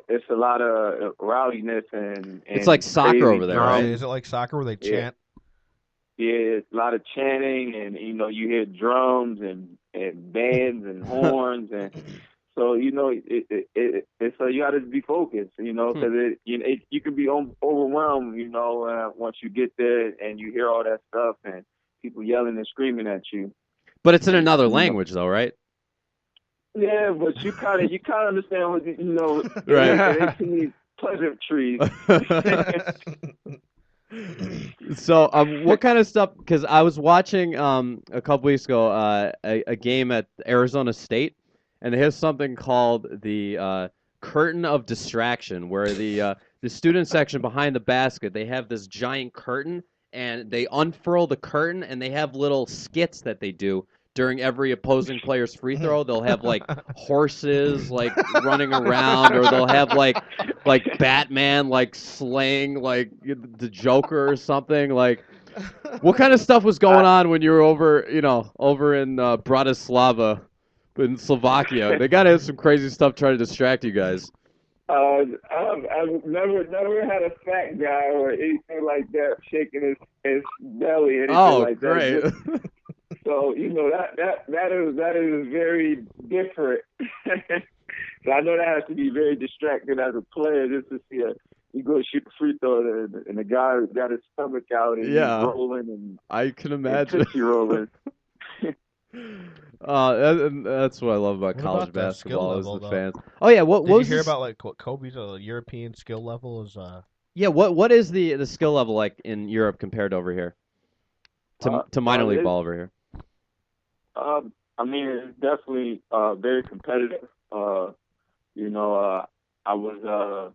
it's a lot of rowdiness and It's like soccer crazy over there, right? drums. Is it like soccer where they Yeah, chant? yeah, it's a lot of chanting, and you hear drums and bands and horns, and so it's so you got to be focused, Hmm. because you can be overwhelmed, once you get there and you hear all that stuff and people yelling and screaming at you, But it's in and another language, though, right? yeah, but you kind of understand what Right. it ain't too many pleasantries. So, what kind of stuff? Because I was watching a couple weeks ago a game at Arizona State, and they have something called the curtain of distraction, where the student section behind the basket, they have this giant curtain, and they unfurl the curtain, and they have little skits that they do during every opposing player's free throw. They'll have like horses like running around, or they'll have like Batman like slaying like the Joker or something. Like, what kind of stuff was going on when you were over in Bratislava in Slovakia? They gotta have some crazy stuff trying to distract you guys. I've never had a fat guy or anything like that shaking his belly, anything Oh, like that. great. So that is very different. So I know that has to be very distracting as a player, just to see you go shoot a free throw and the guy got his stomach out and he's Yeah, rolling I can and imagine. tootsie rolling. That's what I love about What college about the skill basketball is level, the though? fans. Oh yeah, what Did you was hear this? about like what Kobe's European skill level is? Yeah, what is the skill level like in Europe compared to over here to minor league It's ball over here? I mean, it's definitely very competitive. You know, I was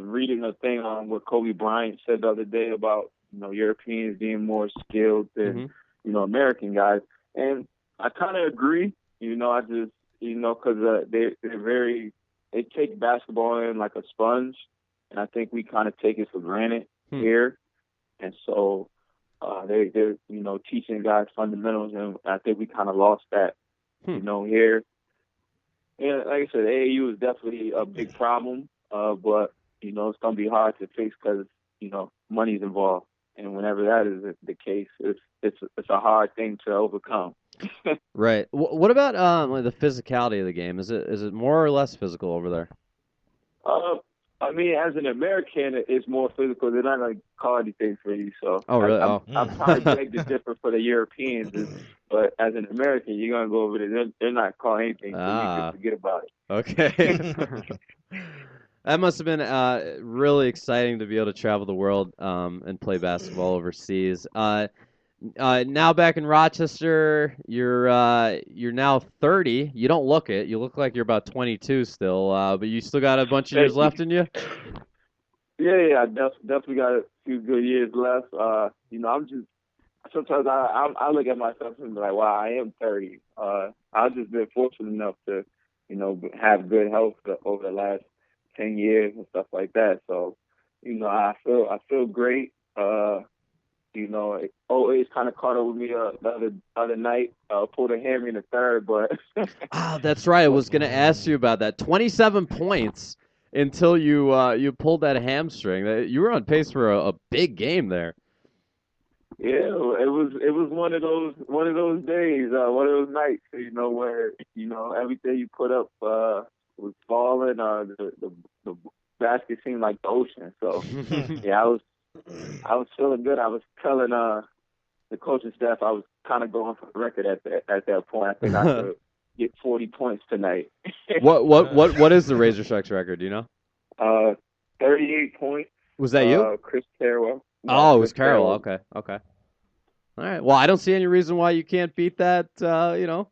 reading a thing on what Kobe Bryant said the other day about Europeans being more skilled than Hmm. American guys, and I kind of agree. I just because they take basketball in like a sponge, and I think we kind of take it for granted Hmm. here, and so they're teaching guys fundamentals, and I think we kind of lost that Hmm. here. And like I said, AAU is definitely a big problem, but it's gonna be hard to fix because money's involved, and whenever that is the case, it's a hard thing to overcome. Right. What about like the physicality of the game? Is it more or less physical over there? Uh, I mean, as an American, it's more physical. They're not gonna call anything for you, so Oh, really? Oh. I probably beg to differ for the Europeans. But as an American, you're gonna go over there. They're not calling anything for you. You can Ah, forget about okay. it. That must have been really exciting to be able to travel the world and play basketball overseas. Now back in Rochester, you're now 30. You don't look it. You look like you're about 22 still, but you still got a bunch of years Thank you. left in you. Yeah, I definitely got a few good years left. I'm just sometimes I look at myself and be like, wow, I am 30. I've just been fortunate enough to, have good health over the last 10 years and stuff like that. So, I feel great. It always kind of caught up with me the other night. Pulled a hammy in the third, but Ah, that's right. I was gonna ask you about that. 27 points until you pulled that hamstring. You were on pace for a big game there. yeah, it was one of those days, one of those nights, where everything you put up was falling. The basket seemed like the ocean. So yeah, I was feeling good. I was telling the coaching staff I was kind of going for the record at that point. I think I could get 40 points tonight. What is the RazorSharks record? Do you know? uh, 38 points. Was that you? Chris Carroll. No, Oh, it was Chris Carroll. Carroll. Okay, okay. All right. Well, I don't see any reason why you can't beat that.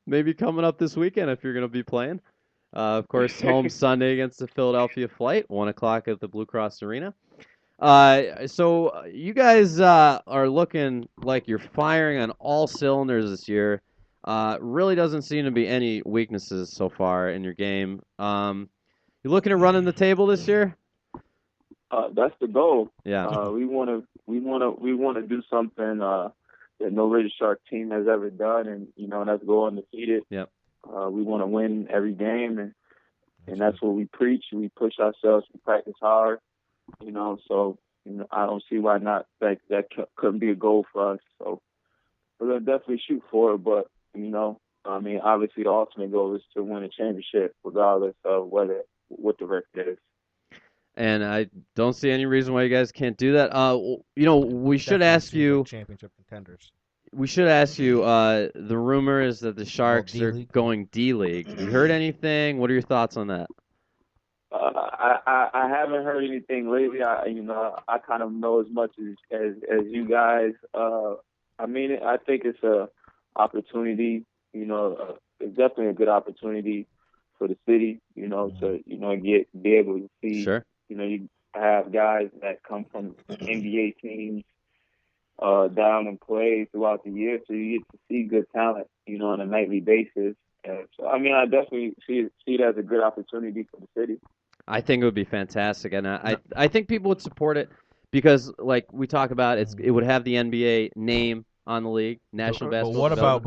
Maybe coming up this weekend if you're going to be playing. Of course, home Sunday against the Philadelphia Flight, 1 o'clock at the Blue Cross Arena. So you guys are looking like you're firing on all cylinders this year. Really doesn't seem to be any weaknesses so far in your game. You looking at running the table this year? That's the goal. Yeah. We want to do something that no Razor Shark team has ever done, and that's go undefeated. Yep. We want to win every game, and and that's what we preach. We push ourselves. We practice hard. So I don't see why not. That couldn't be a goal for us. So we're gonna definitely shoot for it. But obviously the ultimate goal is to win a championship, regardless of what the record is. And I don't see any reason why you guys can't do that. We should ask you. Championship contenders. We should ask you. The rumor is that the Sharks are going D-League. Have you heard anything? What are your thoughts on that? I haven't heard anything lately. I kind of know as much as you guys. I think it's a opportunity. It's definitely a good opportunity for the city. To be able to see. Sure. You have guys that come from NBA teams down and play throughout the year, so you get to see good talent, on a nightly basis. And so, I definitely see it as a good opportunity for the city. I think it would be fantastic, and I think people would support it because, like we talk about, it would have the NBA name on the league, National Basketball.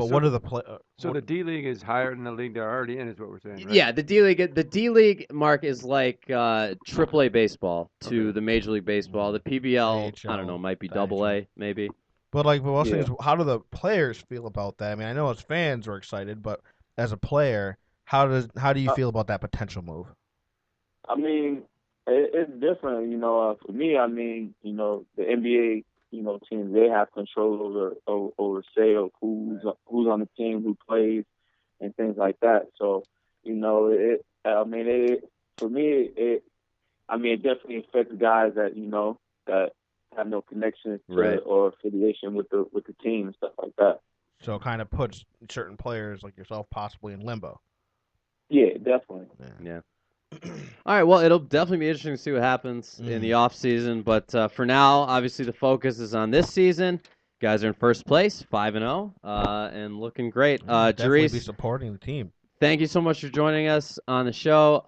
What are the So the D League is higher than the league they're already in, is what we're saying, right? Yeah, the D League, Mark, is like AAA baseball to the Major League Baseball. The PBL, AHL, I don't know, might be AA, maybe. But what thing is, how do the players feel about that? I know as fans we're excited, but as a player, how do you feel about that potential move? It's different, for me, the NBA, teams, they have control over say of who's on the team, who plays, and things like that. So, for me, it definitely affects guys that, that have no connection to or affiliation with the team and stuff like that. So it kind of puts certain players like yourself possibly in limbo. Yeah, definitely. Yeah. All right, well, it'll definitely be interesting to see what happens in the off season. But for now, obviously, the focus is on this season. You guys are in first place, 5-0, and looking great. Definitely Jerice, be supporting the team. Thank you so much for joining us on the show.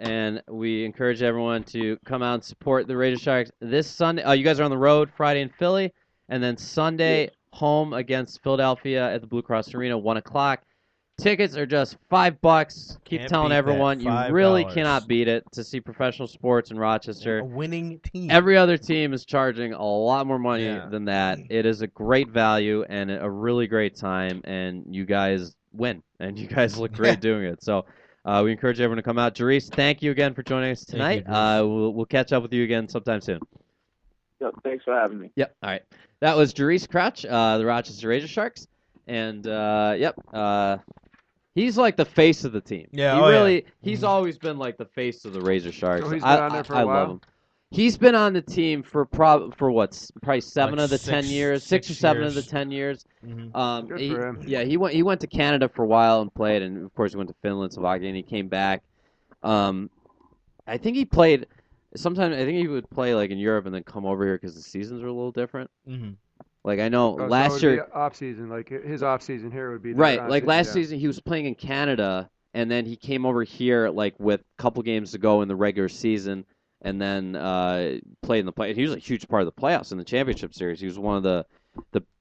And we encourage everyone to come out and support the RazorSharks this Sunday. You guys are on the road Friday in Philly, and then Sunday home against Philadelphia at the Blue Cross Arena, 1:00. Tickets are just $5. Keep telling everyone you really cannot beat it to see professional sports in Rochester. A winning team. Every other team is charging a lot more money than that. It is a great value and a really great time, and you guys win, and you guys look great doing it. So we encourage everyone to come out. Jerice, thank you again for joining us tonight. We'll catch up with you again sometime soon. Yep, thanks for having me. Yep, all right. That was Jerice Crouch, the Rochester RazorSharks, and he's like the face of the team. Yeah, he's always been like the face of the RazorSharks. So he's been on there for a while? love him. He's been on the team for probably 7 of the 10 years, 6 or 7 of the 10 years. Mm-hmm. Good for him. Yeah, he went to Canada for a while and played, and of course he went to Finland, Slovakia, and he came back. I think he played. Sometimes I think he would play like in Europe and then come over here because the seasons are a little different. Mm-hmm. Like I know last year, off season, like his off season here would be right. Like last season, he was playing in Canada, and then he came over here like with a couple games to go in the regular season, and then played in the play. He was a huge part of the playoffs in the championship series. He was one of the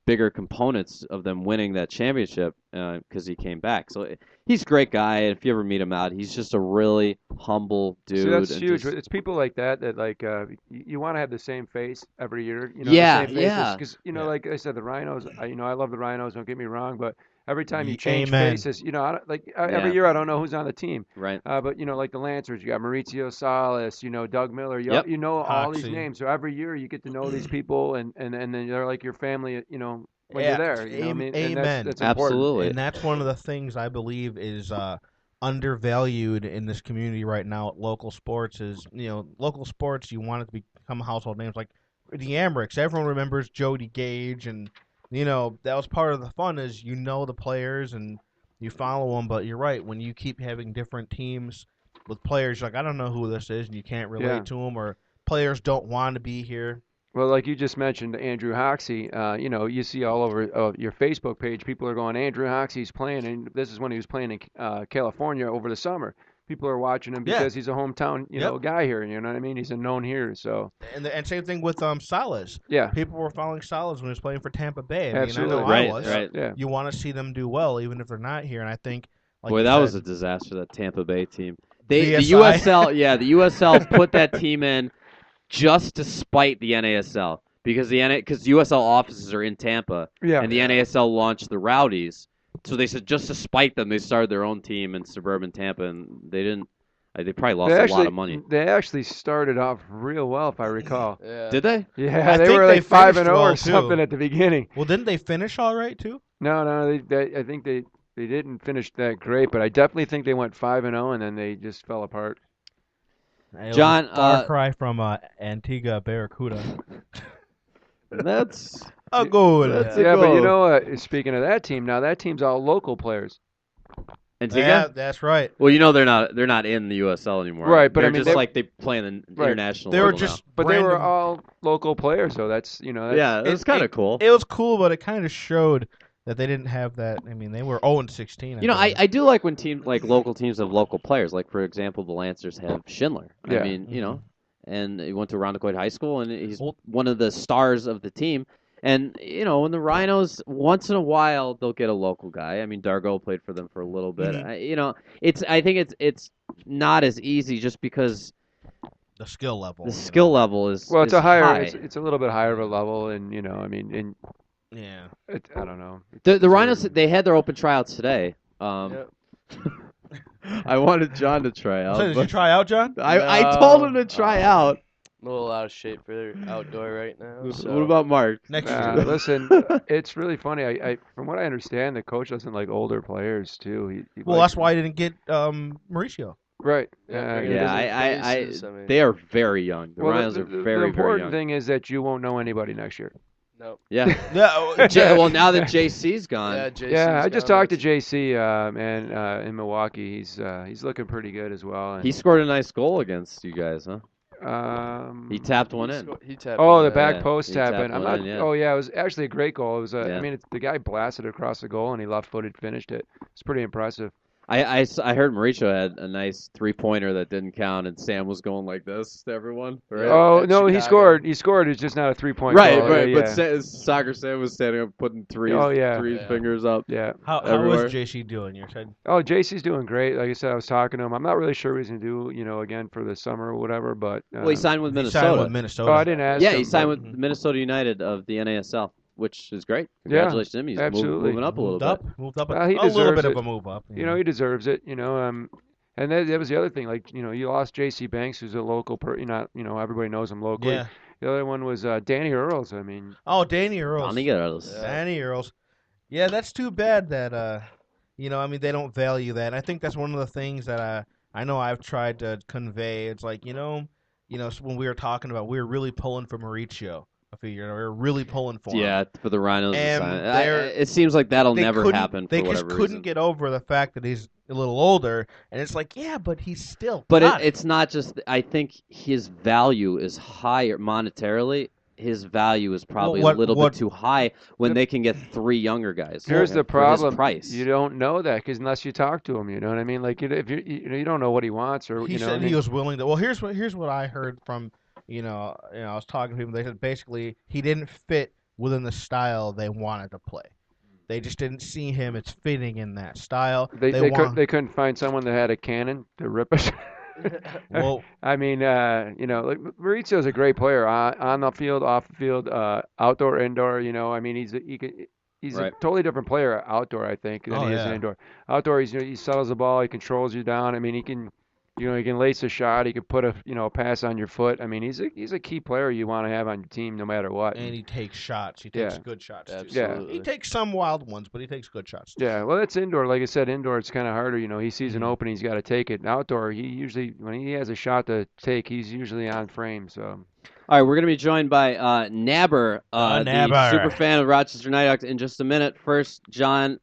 bigger components of them winning that championship because he came back. So he's a great guy. And if you ever meet him out, he's just a really humble dude. See, that's huge. It's people like that like you want to have the same face every year. Yeah. Because like I said, the Rhinos. I love the Rhinos. Don't get me wrong, but every time you change faces, every year I don't know who's on the team. Right. But like the Lancers, you got Maurizio Salas, Doug Miller. You know all these names. So every year you get to know these people, and then they're like your family. When you're there. You know what I mean? Amen. And that's important. Absolutely. And that's one of the things I believe is undervalued in this community right now at local sports is, local sports, you want it to become household names like the Amherst. Everyone remembers Jody Gage, and, that was part of the fun is the players and you follow them. But you're right, when you keep having different teams with players, you're like, I don't know who this is, and you can't relate to them, or players don't want to be here. Well, like you just mentioned, Andrew Hoxie, you see all over your Facebook page, people are going, Andrew Hoxie's playing, and this is when he was playing in California over the summer. People are watching him because he's a hometown, guy here. You know what I mean? He's a known here. So and same thing with Salas. Yeah, people were following Salas when he was playing for Tampa Bay. Absolutely, I was. Right. Yeah. You want to see them do well, even if they're not here. And I think, that was a disaster. That Tampa Bay team. The VSI? the USL put that team in just to spite the NASL because because USL offices are in Tampa, and the NASL launched the Rowdies. So they said just to spite them, they started their own team in suburban Tampa, and they didn't. They probably lost a lot of money. They actually started off real well, if I recall. Yeah. Did they? Yeah, I they think were they like 5-0 finished well, or something too. at the beginning. Well, didn't they finish all right too? No, I think they didn't finish that great, but I definitely think they went 5-0 and then they just fell apart. It was John, a far cry from Antigua Barracuda. That's A goal. That's a Yeah, but goal. you know what? Speaking of that team, now that team's all local players. Antigua. Yeah, that's right. Well, you know they're not in the USL anymore. Right, but they're I mean, just like they play in the international. They were level just, But they were random- all local players, so that's now. Yeah, it was kind of cool. It was cool, but it kind of showed that they didn't have that. I mean, they were 0-16. You know, I do like when local teams have local players. Like for example, the Lancers have Schindler. Yeah. I mean, you Mm-hmm. know, and he went to Rondequoit High School, and he's one of the stars of the team. And you know, when the Rhinos, once in a while, they'll get a local guy. I mean, Dargo played for them for a little bit. Mhm. You know, I think it's not as easy just because the skill level. the skill level is well, it's is a higher, high. it's a little bit higher of a level, and you know, I mean, and Yeah. I don't know. The Rhinos, they had their open tryouts today. Yep. I wanted John to try out. So, did you but try out, John? I told him to try out. A little out of shape for outdoor right now. So. What about Mark? Next year. Listen, it's really funny. I from what I understand, the coach doesn't like older players too. He Well, likes, that's why I didn't get Mauricio. right. Yeah, Yeah, Different I faces, I mean. they are very young. The Well, Rhinos the, are the very, very important young. thing is that you won't know anybody next year. Nope. Yeah. Yeah. Well, now that JC's gone, Yeah, JC's Yeah, I just gone, talked to that's- JC in Milwaukee. He's looking pretty good as well. And, he scored a nice goal against you guys, huh? He tapped one in. He tapped Oh, one the in. back Yeah, post he tap tapped in. I'm one not. in, yeah. Oh yeah, it was actually a great goal. It was. Yeah. I mean, the guy blasted across the goal and he left-footed finished it. It's pretty impressive. I heard Mariucci had a nice 3-pointer that didn't count, and Sam was going like this to everyone. Right? Oh at no, he Chicago. scored. He scored. It's just not a 3-point Right, goal. right. Yeah, But Soccer Sam was standing up, putting three Yeah. fingers up. yeah. How Everywhere. was JC doing? You said Oh, JC's doing great. Like I said, I was talking to him. I'm not really sure what he's gonna do, again for the summer or whatever. But Well, he signed with he Minnesota. signed with Minnesota. Oh, I didn't ask. Yeah, him, he signed but- with Minnesota United of the NASL, which is great. Yeah, Congratulations to him. He's absolutely. moving up a little bit. Moved up. Well, he a little deserves bit it. of a move up. He deserves it. And that was the other thing. Like, you lost J.C. Banks, who's a local. Everybody knows him locally. Yeah. The other one was Danny Earls. I mean, Oh, Danny Earls. Donnie Earls. Yeah. Danny Earls. Yeah, that's too bad that I mean, they don't value that. And I think that's one of the things that I know I've tried to convey. It's like, so when we were talking about, we were really pulling for Mauricio a few years ago. We were really pulling for him. Yeah, for the Rhinos. to And sign. they're- It seems like that'll They never couldn't- happen for They whatever just couldn't reason. get over the fact that he's a little older, and it's like, yeah, but he's still. But got it. it's not just. I think his value is higher monetarily. His value is probably what- a little what- bit too high when they can get 3 younger guys. here's the for his problem. price. You don't know that because unless you talk to him, you know what I mean. Like, if you don't know what he wants or He said he was willing to. Well, here's what I heard from I was talking to people. They said basically he didn't fit within the style they wanted to play. They just didn't see him as fitting in that style. They couldn't find someone that had a cannon to rip us. Well, I mean, like Maurizio's a great player on the field, off the field, outdoor, indoor. I mean, he's Right. a totally different player outdoor, I think, than he is yeah. indoor. Outdoor, he settles the ball, he controls you down. I mean, he can lace a shot, he can put a pass on your foot. I mean, he's a key player you want to have on your team no matter what. and he takes shots. He takes Yeah. good shots too. Absolutely. He takes some wild ones, but he takes good shots too. Yeah, well, that's indoor. Like I said, indoor it's kind of harder. He sees an opening, he's got to take it. And outdoor, he usually, when he has a shot to take, he's usually on frame. So, All right, we're going to be joined by Knabber, the Knabber. super fan of Rochester Knighthawks, in just a minute. First, John,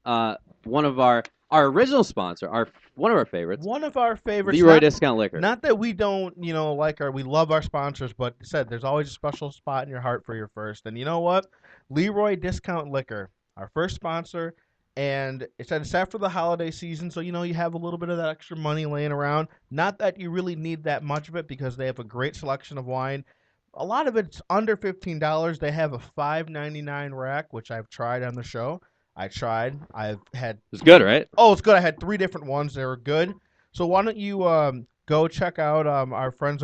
one of our original sponsor, one of our favorites, One of our favorites. Leroy not- Discount Liquor. Not that we don't, we love our sponsors, but said there's always a special spot in your heart for your first. And you know what? Leroy Discount Liquor, our first sponsor, and it's after the holiday season, so you have a little bit of that extra money laying around. Not that you really need that much of it because they have a great selection of wine. A lot of it's under $15. They have a $5.99 rack, which I've tried on the show. I've had It's good, right? Oh, it's good. I had 3 different ones. They were good. So why don't you go check out our friends